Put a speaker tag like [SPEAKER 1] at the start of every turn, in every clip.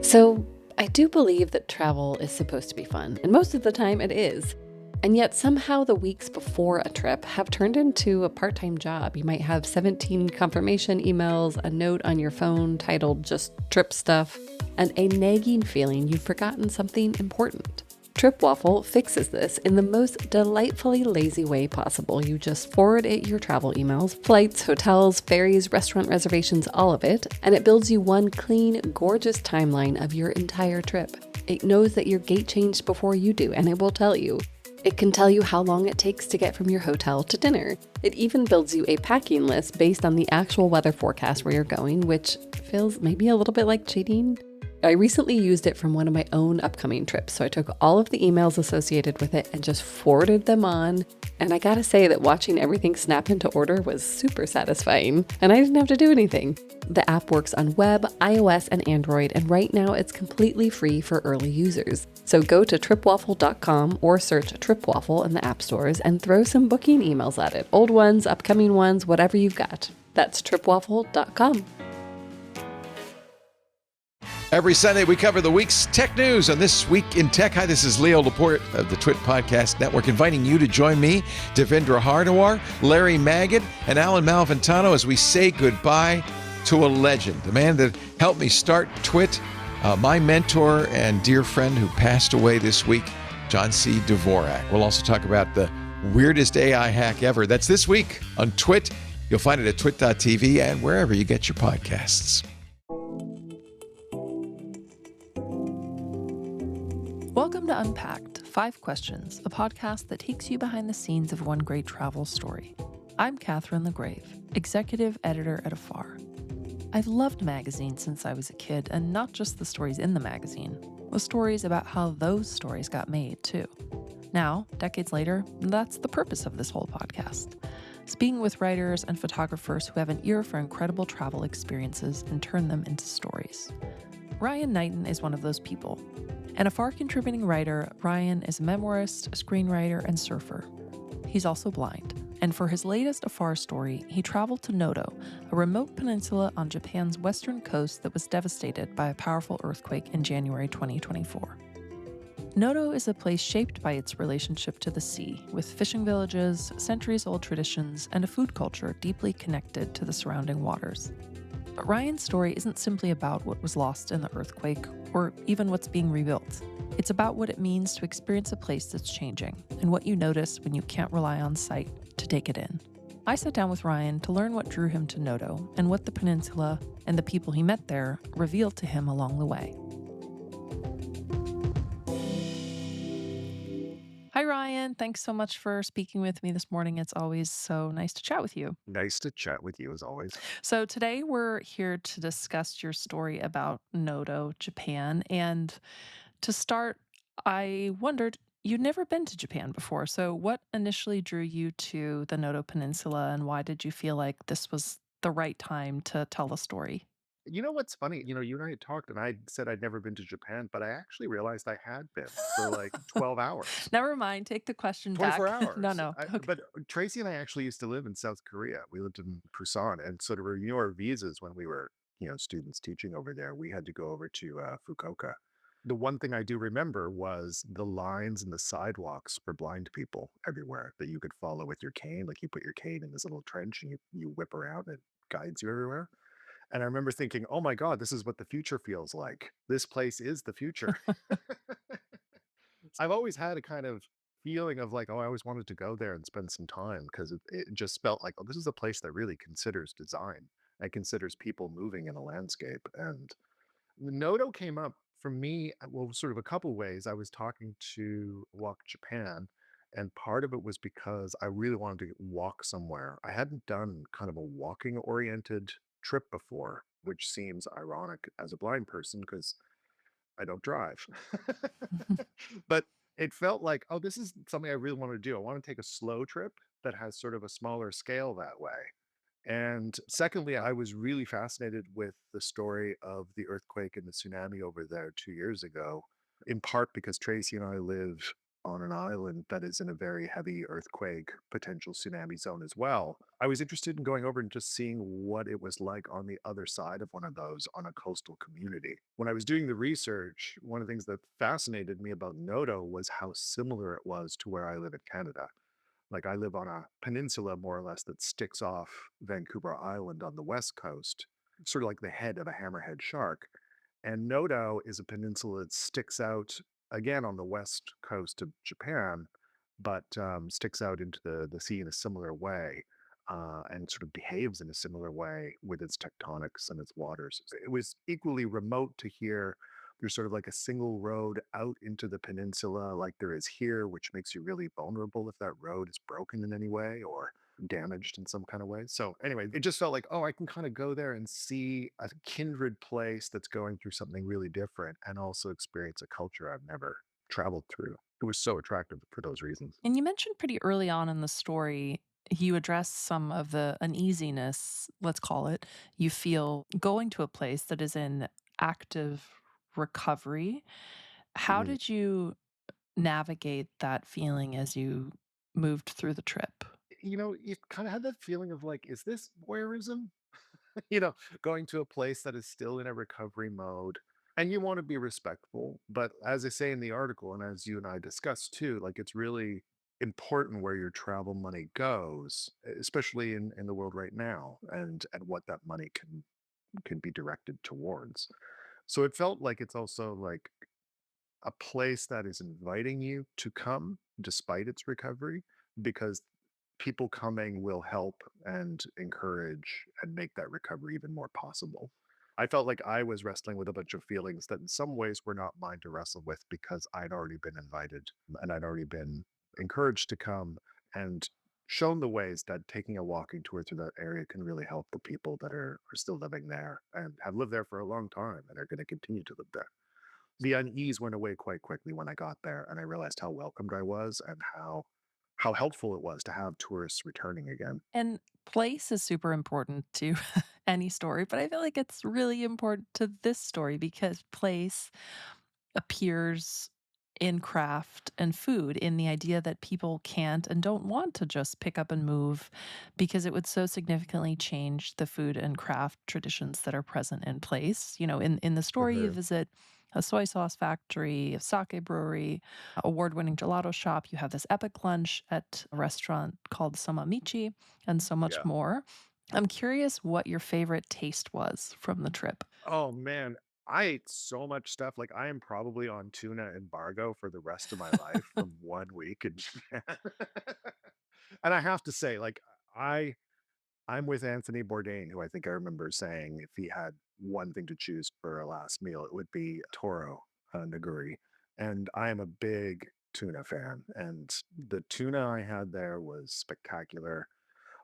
[SPEAKER 1] So, I do believe that travel is supposed to be fun, and most of the time it is. And yet, somehow, the weeks before a trip have turned into a part time job. You might have 17 confirmation emails, a note on your phone titled just trip stuff, and a nagging feeling you've forgotten something important. TripWaffle fixes this in the most delightfully lazy way possible. You just forward it your travel emails, flights, hotels, ferries, restaurant reservations, all of it, and it builds you one clean, gorgeous timeline of your entire trip. It knows that your gate changed before you do, and it will tell you. It can tell you how long it takes to get from your hotel to dinner. It even builds you a packing list based on the actual weather forecast where you're going, which feels maybe a little bit like cheating. I recently used it from one of my own upcoming trips, so I took all of the emails associated with it and just forwarded them on. And I gotta say that watching everything snap into order was super satisfying, and I didn't have to do anything. The app works on web, iOS, and Android, and right now it's completely free for early users. So go to tripwaffle.com or search TripWaffle in the app stores and throw some booking emails at it. Old ones, upcoming ones, whatever you've got. That's tripwaffle.com.
[SPEAKER 2] Every Sunday, we cover the week's tech news on This Week in Tech. Hi, this is Leo Laporte of the Twit Podcast Network, inviting you to join me, Devendra Hardawar, Larry Magid, and Alan Malventano as we say goodbye to a legend, the man that helped me start Twit, my mentor and dear friend who passed away this week, John C. Dvorak. We'll also talk about the weirdest AI hack ever. That's this week on Twit. You'll find it at twit.tv and wherever you get your podcasts.
[SPEAKER 3] Welcome to Unpacked, 5 Questions, a podcast that takes you behind the scenes of one great travel story. I'm Catherine LaGrave, executive editor at Afar. I've loved magazines since I was a kid, and not just the stories in the magazine, the stories about how those stories got made, too. Now, decades later, that's the purpose of this whole podcast. Speaking with writers and photographers who have an ear for incredible travel experiences and turn them into stories. Ryan Knighton is one of those people. An Afar contributing writer, Ryan is a memoirist, screenwriter, and surfer. He's also blind, and for his latest Afar story, he traveled to Noto, a remote peninsula on Japan's western coast that was devastated by a powerful earthquake in January 2024. Noto is a place shaped by its relationship to the sea, with fishing villages, centuries-old traditions, and a food culture deeply connected to the surrounding waters. But Ryan's story isn't simply about what was lost in the earthquake, or even what's being rebuilt. It's about what it means to experience a place that's changing, and what you notice when you can't rely on sight to take it in. I sat down with Ryan to learn what drew him to Noto, and what the peninsula and the people he met there revealed to him along the way. Hi, Ryan. Thanks so much for speaking with me this morning. It's always so nice to chat with you.
[SPEAKER 4] Nice to chat with you as always.
[SPEAKER 3] So today we're here to discuss your story about Noto, Japan. And to start, I wondered, you'd never been to Japan before. So what initially drew you to the Noto Peninsula, and why did you feel like this was the right time to tell the story?
[SPEAKER 4] You know what's funny? You and I had talked and I said I'd never been to Japan, but I actually realized I had been for like 12 hours,
[SPEAKER 3] Never mind. Take the question
[SPEAKER 4] 24
[SPEAKER 3] back. No,
[SPEAKER 4] hours.
[SPEAKER 3] no. Okay.
[SPEAKER 4] But Tracy and I actually used to live in South Korea. We lived in Busan and sort of renew our visas when we were, students teaching over there. We had to go over to Fukuoka. The one thing I do remember was the lines and the sidewalks for blind people everywhere that you could follow with your cane. Like you put your cane in this little trench and you whip around and it guides you everywhere. And I remember thinking, oh my God, this is what the future feels like. This place is the future. I've always had a kind of feeling of like, oh, I always wanted to go there and spend some time because it just felt like, oh, this is a place that really considers design and considers people moving in a landscape. And Noto came up for me, well, sort of a couple ways. I was talking to Walk Japan, and part of it was because I really wanted to walk somewhere. I hadn't done kind of a walking oriented trip before, which seems ironic as a blind person because I don't drive. But it felt like, oh, this is something I really want to do. I want to take a slow trip that has sort of a smaller scale that way. And secondly, I was really fascinated with the story of the earthquake and the tsunami over there 2 years ago, in part because Tracy and I live on an island that is in a very heavy earthquake, potential tsunami zone as well. I was interested in going over and just seeing what it was like on the other side of one of those on a coastal community. When I was doing the research, one of the things that fascinated me about Noto was how similar it was to where I live in Canada. Like, I live on a peninsula more or less that sticks off Vancouver Island on the west coast, sort of like the head of a hammerhead shark. And Noto is a peninsula that sticks out again on the west coast of Japan, but sticks out into the sea in a similar way, and sort of behaves in a similar way with its tectonics and its waters. It was equally remote to here. There's sort of like a single road out into the peninsula, like there is here, which makes you really vulnerable if that road is broken in any way or damaged in some kind of way. So, anyway, it just felt like, oh, I can kind of go there and see a kindred place that's going through something really different and also experience a culture I've never traveled through. It was so attractive for those reasons.
[SPEAKER 3] And you mentioned pretty early on in the story, you address some of the uneasiness, let's call it, you feel going to a place that is in active recovery. How
[SPEAKER 4] Mhm.
[SPEAKER 3] did you navigate that feeling as you moved through the trip?
[SPEAKER 4] You kind of had that feeling of like, is this voyeurism? Going to a place that is still in a recovery mode. And you want to be respectful. But as I say in the article, and as you and I discussed too, like it's really important where your travel money goes, especially in the world right now, and what that money can be directed towards. So it felt like it's also like a place that is inviting you to come despite its recovery, because people coming will help and encourage and make that recovery even more possible. I felt like I was wrestling with a bunch of feelings that in some ways were not mine to wrestle with because I'd already been invited and I'd already been encouraged to come and shown the ways that taking a walking tour through that area can really help the people that are still living there and have lived there for a long time and are going to continue to live there. The unease went away quite quickly when I got there, and I realized how welcomed I was and how helpful it was to have tourists returning again.
[SPEAKER 3] And place is super important to any story, but I feel like it's really important to this story because place appears in craft and food, in the idea that people can't and don't want to just pick up and move because it would so significantly change the food and craft traditions that are present in place. In the
[SPEAKER 4] For
[SPEAKER 3] story, you
[SPEAKER 4] sure.
[SPEAKER 3] visit a soy sauce factory, a sake brewery, award-winning gelato shop. You have this epic lunch at a restaurant called Somamichi, and so much
[SPEAKER 4] Yeah.
[SPEAKER 3] more. I'm curious what your favorite taste was from the trip.
[SPEAKER 4] Oh, man. I ate so much stuff. Like, I am probably on tuna embargo for the rest of my life from 1 week in Japan. And I have to say, like, I I'm with Anthony Bourdain, who I think I remember saying if he had one thing to choose for a last meal, it would be toro nigiri. And I am a big tuna fan, and the tuna I had there was spectacular.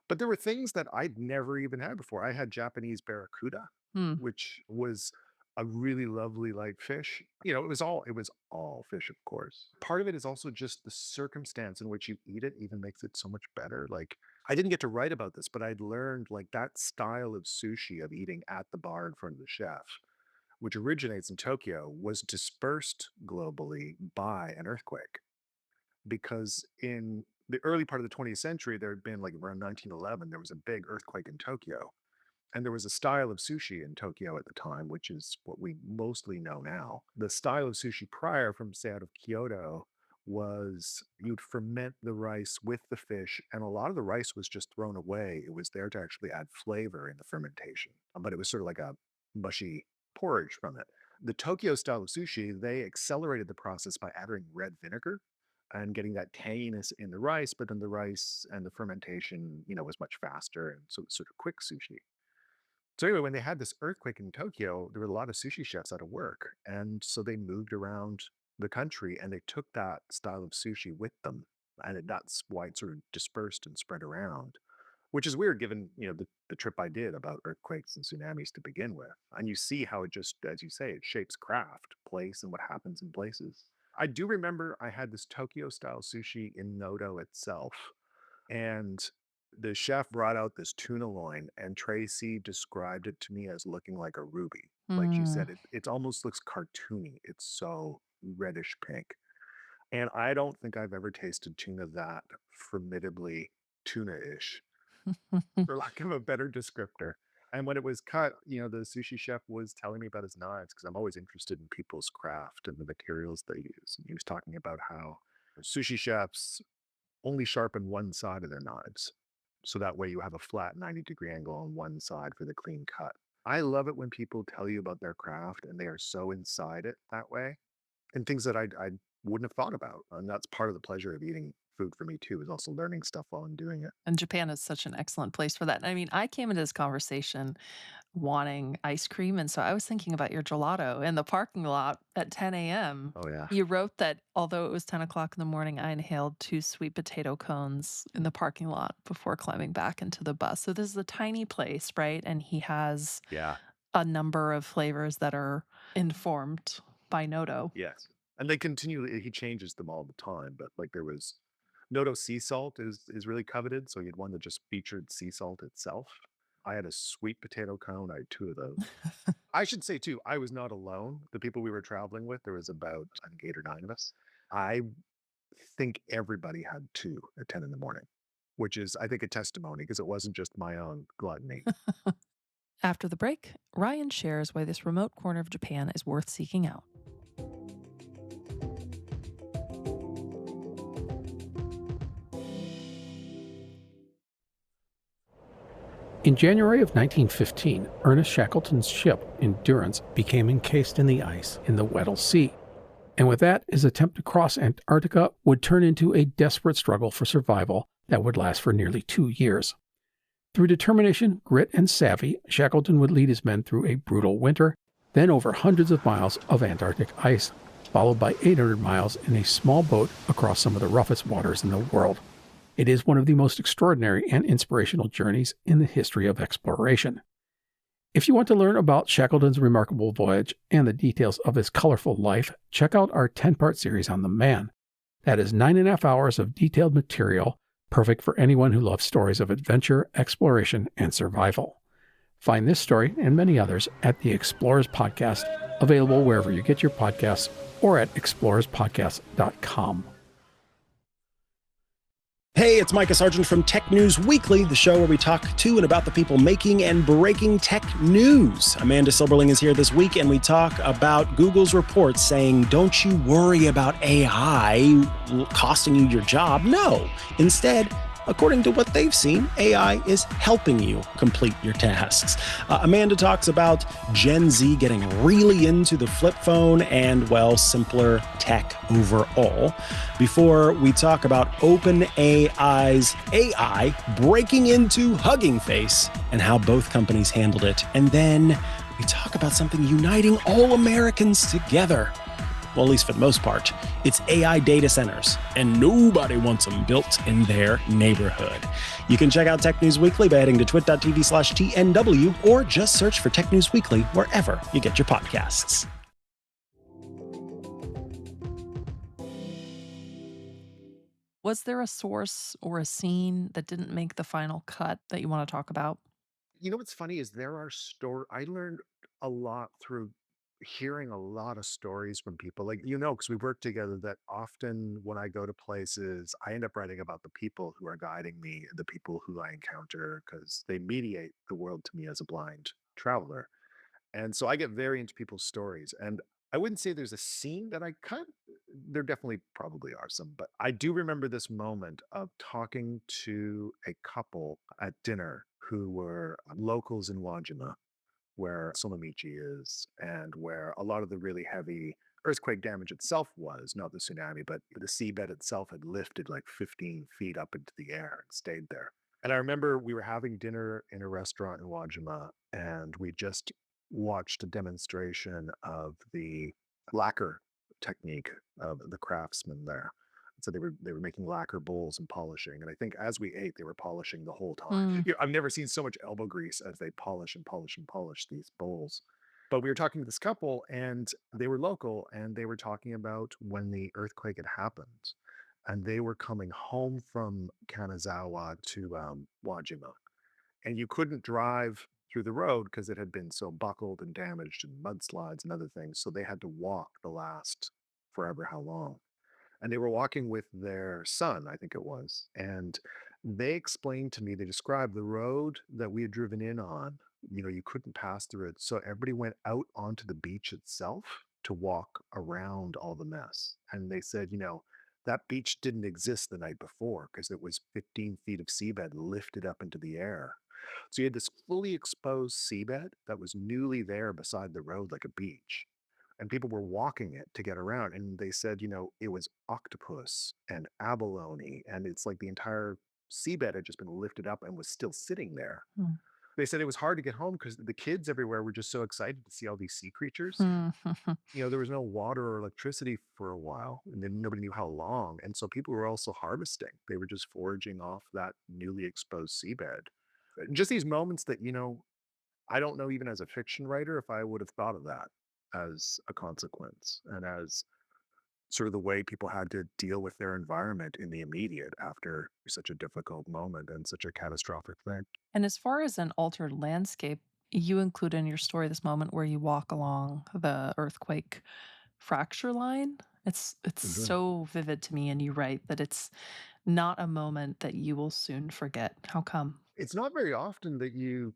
[SPEAKER 4] But there were things that I'd never even had before. I had Japanese barracuda,
[SPEAKER 3] Hmm.
[SPEAKER 4] which was a really lovely light fish. It was all fish, of course. Part of it is also just the circumstance in which you eat it even makes it so much better. Like, I didn't get to write about this, but I'd learned like that style of sushi of eating at the bar in front of the chef, which originates in Tokyo, was dispersed globally by an earthquake. Because in the early part of the 20th century, there had been like around 1911, there was a big earthquake in Tokyo. And there was a style of sushi in Tokyo at the time, which is what we mostly know now. The style of sushi prior from, say, out of Kyoto was you'd ferment the rice with the fish, and a lot of the rice was just thrown away. It was there to actually add flavor in the fermentation, but it was sort of like a mushy porridge from it. The Tokyo style of sushi, they accelerated the process by adding red vinegar and getting that tanginess in the rice, but then the rice and the fermentation, was much faster, and so it's sort of quick sushi. So anyway, when they had this earthquake in Tokyo, there were a lot of sushi chefs out of work. And so they moved around the country and they took that style of sushi with them. And that's why it sort of dispersed and spread around, which is weird given, the trip I did about earthquakes and tsunamis to begin with. And you see how it just, as you say, it shapes craft, place, and what happens in places. I do remember I had this Tokyo style sushi in Noto itself, and the chef brought out this tuna loin, and Tracy described it to me as looking like a ruby. Like she
[SPEAKER 3] Hmm.
[SPEAKER 4] said, it almost looks cartoony. It's so reddish pink. And I don't think I've ever tasted tuna that formidably tuna-ish, for lack of a better descriptor. And when it was cut, the sushi chef was telling me about his knives because I'm always interested in people's craft and the materials they use. And he was talking about how sushi chefs only sharpen one side of their knives. So that way you have a flat 90-degree angle on one side for the clean cut. I love it when people tell you about their craft and they are so inside it that way and things that I wouldn't have thought about. And that's part of the pleasure of eating food for me too, is also learning stuff while I'm doing it.
[SPEAKER 3] And Japan is such an excellent place for that. I mean, I came into this conversation wanting ice cream, and so I was thinking about your gelato in the parking lot at 10 a.m.
[SPEAKER 4] Oh yeah.
[SPEAKER 3] You wrote that although it was 10 o'clock in the morning, I inhaled 2 sweet potato cones in the parking lot before climbing back into the bus. So this is a tiny place, right? And he has
[SPEAKER 4] Yeah.
[SPEAKER 3] a number of flavors that are informed by Noto.
[SPEAKER 4] Yes. And they continually he changes them all the time, but like there was Noto sea salt is really coveted, so you had one that just featured sea salt itself. I had a sweet potato cone, I had 2 of those. I should say too, I was not alone. The people we were traveling with, there was about, I think, 8 or 9 of us. I think everybody had 2 at 10 in the morning, which is, I think, a testimony because it wasn't just my own gluttony.
[SPEAKER 3] After the break, Ryan shares why this remote corner of Japan is worth seeking out.
[SPEAKER 5] In January of 1915, Ernest Shackleton's ship, Endurance, became encased in the ice in the Weddell Sea. And with that, his attempt to cross Antarctica would turn into a desperate struggle for survival that would last for nearly 2 years. Through determination, grit, and savvy, Shackleton would lead his men through a brutal winter, then over hundreds of miles of Antarctic ice, followed by 800 miles in a small boat across some of the roughest waters in the world. It is one of the most extraordinary and inspirational journeys in the history of exploration. If you want to learn about Shackleton's remarkable voyage and the details of his colorful life, check out our 10-part series on the man. That is 9.5 hours of detailed material, perfect for anyone who loves stories of adventure, exploration, and survival. Find this story and many others at the Explorers Podcast, available wherever you get your podcasts or at explorerspodcast.com.
[SPEAKER 6] Hey, it's Micah Sargent from Tech News Weekly, the show where we talk to and about the people making and breaking tech news. Amanda Silberling is here this week, and we talk about Google's reports saying, don't you worry about AI costing you your job. No, instead, according to what they've seen, AI is helping you complete your tasks. Amanda talks about Gen Z getting really into the flip phone and, well, simpler tech overall. Before we talk about OpenAI's AI breaking into Hugging Face and how both companies handled it. And then we talk about something uniting all Americans together. Well, at least for the most part, it's AI data centers, and nobody wants them built in their neighborhood. You can check out Tech News Weekly by heading to twit.tv/TNW or just search for Tech News Weekly wherever you get your podcasts.
[SPEAKER 3] Was there a source or a scene that didn't make the final cut that you want to talk about?
[SPEAKER 4] You know what's funny is there are I learned a lot through hearing a lot of stories from people like because we work together, that often when I go to places I end up writing about the people who are guiding me, the people who I encounter, because they mediate the world to me as a blind traveler. And so I get very into people's stories. And I wouldn't say there's a scene that I cut. There definitely probably are some, but I do remember this moment of talking to a couple at dinner who were locals in Wajima, where Solnomichi is, and where a lot of the really heavy earthquake damage itself was, not the tsunami, but the seabed itself had lifted like 15 feet up into the air and stayed there. And I remember we were having dinner in a restaurant in Wajima, and we just watched a demonstration of the lacquer technique of the craftsmen there. So they were making lacquer bowls and polishing. And I think as we ate, they were polishing the whole time.
[SPEAKER 3] Mm.
[SPEAKER 4] I've never seen so much elbow grease as they polish and polish and polish these bowls. But we were talking to this couple, and they were local, and they were talking about when the earthquake had happened, and they were coming home from Kanazawa to Wajima, and you couldn't drive through the road because it had been so buckled and damaged and mudslides and other things. So they had to walk the last forever how long. And they were walking with their son, I think it was. And they explained to me, they described the road that we had driven in on, you couldn't pass through it. So everybody went out onto the beach itself to walk around all the mess. And they said, that beach didn't exist the night before because it was 15 feet of seabed lifted up into the air. So you had this fully exposed seabed that was newly there beside the road like a beach. And people were walking it to get around. And they said, it was octopus and abalone. And it's like the entire seabed had just been lifted up and was still sitting there.
[SPEAKER 3] Hmm.
[SPEAKER 4] They said it was hard to get home because the kids everywhere were just so excited to see all these sea creatures.
[SPEAKER 3] Mhm.
[SPEAKER 4] There was no water or electricity for a while, and then nobody knew how long. And so people were also harvesting. They were just foraging off that newly exposed seabed. Just these moments that, I don't know, even as a fiction writer, if I would have thought of that as a consequence and as sort of the way people had to deal with their environment in the immediate after such a difficult moment and such a catastrophic thing.
[SPEAKER 3] And as far as an altered landscape, you include in your story this moment where you walk along the earthquake fracture line. It's
[SPEAKER 4] Mhm.
[SPEAKER 3] so vivid to me, and you write that it's not a moment that you will soon forget. How come?
[SPEAKER 4] It's not very often that you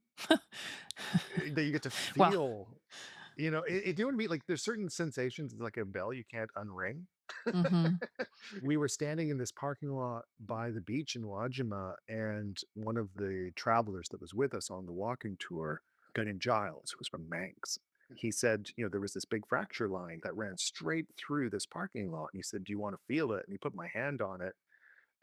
[SPEAKER 4] get to
[SPEAKER 3] Well,
[SPEAKER 4] feel, you know what I mean? Like there's certain sensations, it's like a bell you can't unring.
[SPEAKER 3] mhm.
[SPEAKER 4] We were standing in this parking lot by the beach in Wajima, and one of the travelers that was with us on the walking tour, a guy named Giles, who was from Manx, he said, there was this big fracture line that ran straight through this parking lot. And he said, "Do you want to feel it?" And he put my hand on it.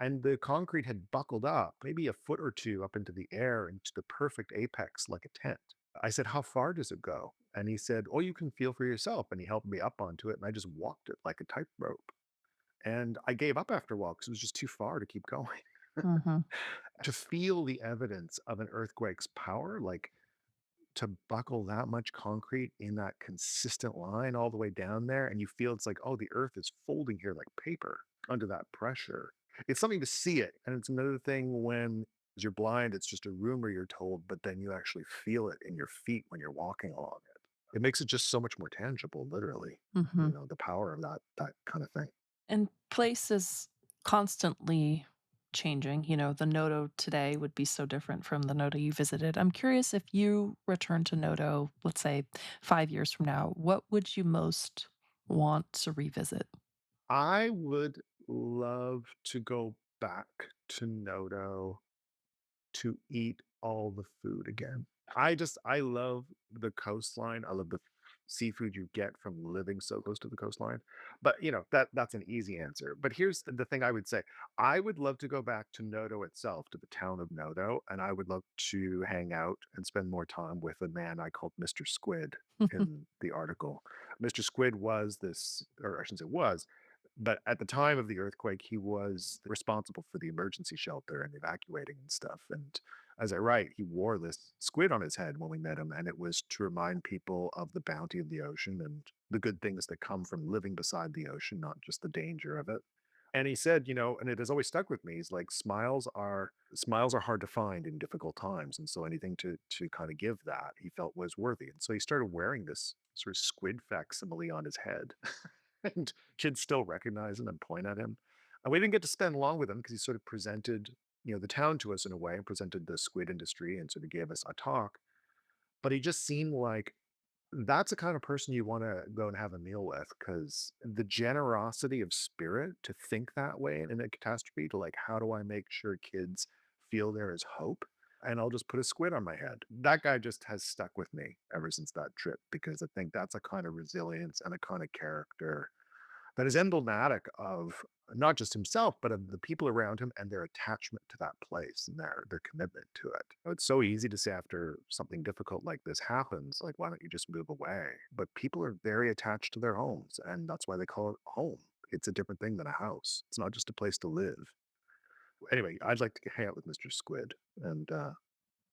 [SPEAKER 4] And the concrete had buckled up, maybe a foot or two up into the air, into the perfect apex like a tent. I said, "How far does it go?" And he said, "Oh, you can feel for yourself." And he helped me up onto it. And I just walked it like a tightrope. And I gave up after a while because it was just too far to keep going.
[SPEAKER 3] Mhm.
[SPEAKER 4] To feel the evidence of an earthquake's power, like to buckle that much concrete in that consistent line all the way down there, and you feel it's like, oh, the earth is folding here like paper under that pressure. It's something to see it. And it's another thing when you're blind, it's just a rumor you're told, but then you actually feel it in your feet when you're walking along it. It makes it just so much more tangible, literally,
[SPEAKER 3] Mhm.
[SPEAKER 4] the power of that kind of thing.
[SPEAKER 3] And place is constantly changing. The Noto today would be so different from the Noto you visited. I'm curious if you return to Noto, let's say 5 years from now, what would you most want to revisit?
[SPEAKER 4] I would love to go back to Noto to eat all the food again. I love the coastline. I love the seafood you get from living so close to the coastline. But that's an easy answer. But here's the thing I would say. I would love to go back to Noto itself, to the town of Noto, and I would love to hang out and spend more time with a man I called Mr. Squid in the article. Mr. Squid was this, or I shouldn't say was, but at the time of the earthquake, he was responsible for the emergency shelter and evacuating and stuff. And as I write, he wore this squid on his head when we met him, and it was to remind people of the bounty of the ocean and the good things that come from living beside the ocean, not just the danger of it. And he said, and it has always stuck with me. He's like, smiles are hard to find in difficult times, and so anything to kind of give that he felt was worthy. And so he started wearing this sort of squid facsimile on his head, and kids still recognize him and point at him. And we didn't get to spend long with him because he sort of presented, the town to us in a way, and presented the squid industry and sort of gave us a talk. But he just seemed like that's the kind of person you want to go and have a meal with, because the generosity of spirit to think that way in a catastrophe, to like, how do I make sure kids feel there is hope? And I'll just put a squid on my head. That guy just has stuck with me ever since that trip, because I think that's a kind of resilience and a kind of character that is emblematic of not just himself, but of the people around him and their attachment to that place and their commitment to it. It's so easy to say after something difficult like this happens, like, why don't you just move away? But people are very attached to their homes, and that's why they call it home. It's a different thing than a house. It's not just a place to live. Anyway, I'd like to hang out with Mr. Squid, and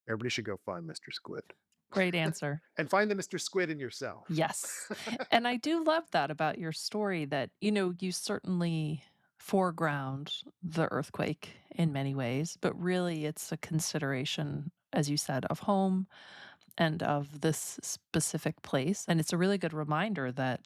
[SPEAKER 4] everybody should go find Mr. Squid
[SPEAKER 3] Great answer.
[SPEAKER 4] and find the Mr. Squid in yourself.
[SPEAKER 3] Yes. And I do love that about your story that, you certainly foreground the earthquake in many ways, but really it's a consideration, as you said, of home and of this specific place. And it's a really good reminder that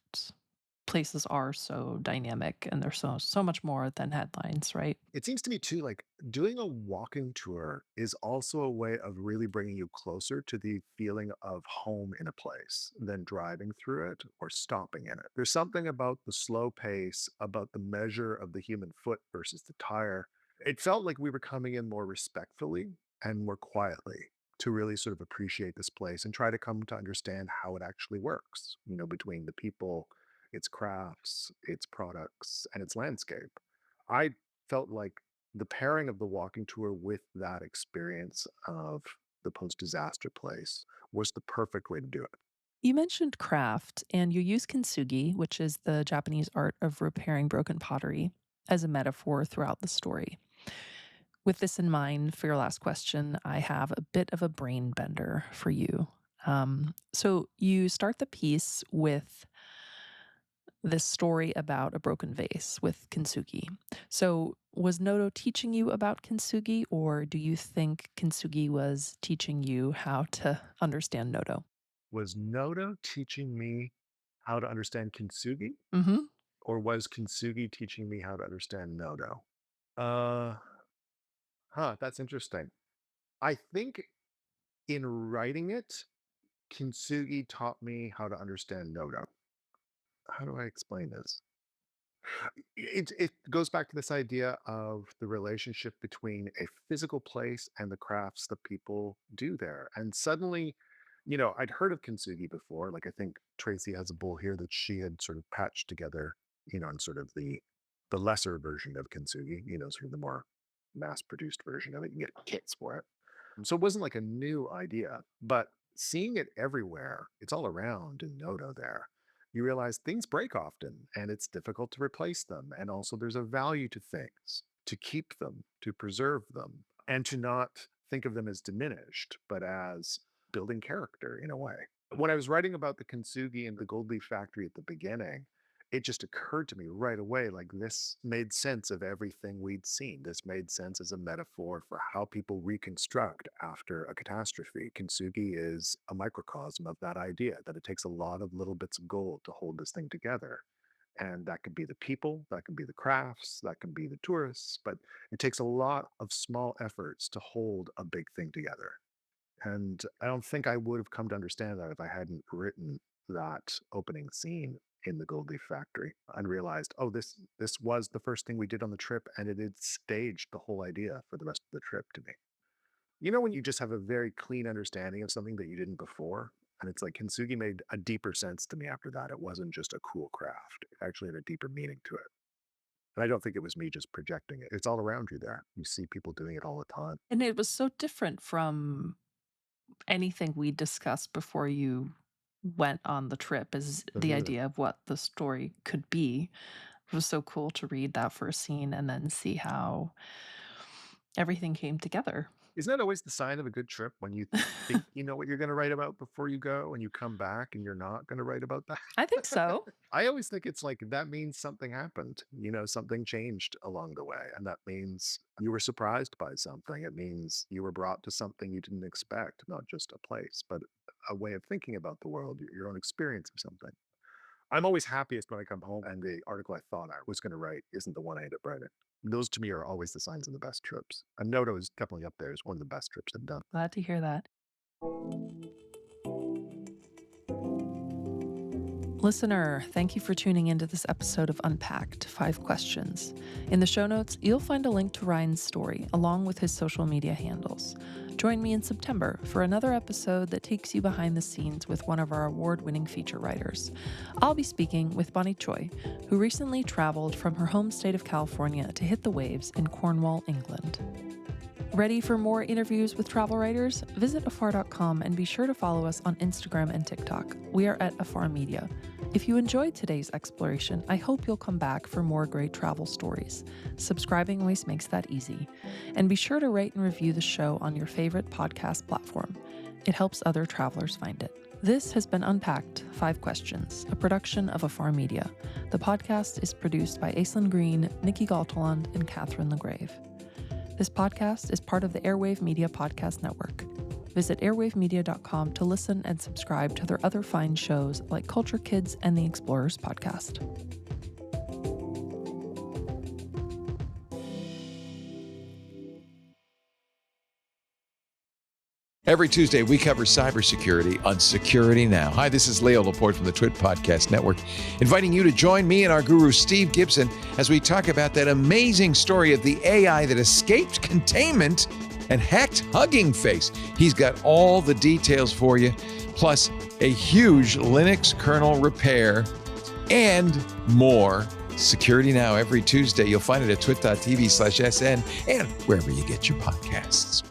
[SPEAKER 3] places are so dynamic and they're so much more than headlines, right?
[SPEAKER 4] It seems to me too, like doing a walking tour is also a way of really bringing you closer to the feeling of home in a place than driving through it or stopping in it. There's something about the slow pace, about the measure of the human foot versus the tire. It felt like we were coming in more respectfully and more quietly to really sort of appreciate this place and try to come to understand how it actually works, between the people, its crafts, its products, and its landscape. I felt like the pairing of the walking tour with that experience of the post-disaster place was the perfect way to do it.
[SPEAKER 3] You mentioned craft, and you use kintsugi, which is the Japanese art of repairing broken pottery, as a metaphor throughout the story. With this in mind, for your last question, I have a bit of a brain bender for you. So you start the piece with this story about a broken vase with kintsugi. So was Noto teaching you about kintsugi, or do you think kintsugi was teaching you how to understand Noto?
[SPEAKER 4] Was Noto teaching me how to understand Kintsugi,
[SPEAKER 3] Mm-hmm.
[SPEAKER 4] or was Kintsugi teaching me how to understand Noto? Uh, that's interesting. I think in writing it, Kintsugi taught me how to understand Noto. How do I explain this? It goes back to this idea of the relationship between a physical place and the crafts that people do there. And suddenly, I'd heard of Kintsugi before. Like I think Tracy has a bowl here that she had sort of patched together, and sort of the lesser version of Kintsugi, sort of the more mass-produced version of it. You can get kits for it. So it wasn't like a new idea, but seeing it everywhere, it's all around in Noto there. You realize things break often and it's difficult to replace them. And also, there's a value to things, to keep them, to preserve them, and to not think of them as diminished, but as building character in a way. When I was writing about the Kintsugi and the gold leaf factory at the beginning, it just occurred to me right away like this made sense of everything we'd seen. This made sense as a metaphor for how people reconstruct after a catastrophe. Kintsugi is a microcosm of that idea that it takes a lot of little bits of gold to hold this thing together. And that could be the people, that can be the crafts, that can be the tourists, but it takes a lot of small efforts to hold a big thing together. And I don't think I would have come to understand that if I hadn't written that opening scene in the Gold Leaf Factory and realized, oh, this was the first thing we did on the trip, and it had staged the whole idea for the rest of the trip to me. When you just have a very clean understanding of something that you didn't before, and it's like Kintsugi made a deeper sense to me after that. It wasn't just a cool craft; it actually had a deeper meaning to it. And I don't think it was me just projecting it. It's all around you there. You see people doing it all the time.
[SPEAKER 3] And it was so different from anything we discussed before you went on the trip, is the
[SPEAKER 4] Mhm.
[SPEAKER 3] idea of what the story could be. It was so cool to read that first scene and then see how everything came together.
[SPEAKER 4] Isn't that always the sign of a good trip when you think you know what you're going to write about before you go and you come back and you're not going to write about
[SPEAKER 3] I think
[SPEAKER 4] that?
[SPEAKER 3] so.
[SPEAKER 4] I always think it's like that means something happened, something changed along the way. And that means you were surprised by something. It means you were brought to something you didn't expect, not just a place, but a way of thinking about the world, your own experience of something. I'm always happiest when I come home and the article I thought I was going to write isn't the one I end up writing. Those to me are always the signs of the best trips. And Noto is definitely up there as one of the best trips I've done.
[SPEAKER 3] Glad to hear that. Listener, thank you for tuning into this episode of Unpacked 5 Questions. In the show notes, you'll find a link to Ryan's story, along with his social media handles. Join me in September for another episode that takes you behind the scenes with one of our award-winning feature writers. I'll be speaking with Bonnie Choi, who recently traveled from her home state of California to hit the waves in Cornwall, England. Ready for more interviews with travel writers? Visit afar.com and be sure to follow us on Instagram and TikTok. We are at Afar Media. If you enjoyed today's exploration, I hope you'll come back for more great travel stories. Subscribing always makes that easy. And be sure to rate and review the show on your favorite podcast platform. It helps other travelers find it. This has been Unpacked 5 Questions, a production of Afar Media. The podcast is produced by Aislinn Green, Nikki Galtaland, and Catherine LeGrave. This podcast is part of the Airwave Media Podcast Network. Visit airwavemedia.com to listen and subscribe to their other fine shows like Culture Kids and the Explorers podcast.
[SPEAKER 2] Every Tuesday, we cover cybersecurity on Security Now. Hi, this is Leo Laporte from the Twit Podcast Network, inviting you to join me and our guru, Steve Gibson, as we talk about that amazing story of the AI that escaped containment and hacked Hugging Face. He's got all the details for you, plus a huge Linux kernel repair and more. Security Now every Tuesday. You'll find it at twit.tv/SN and wherever you get your podcasts.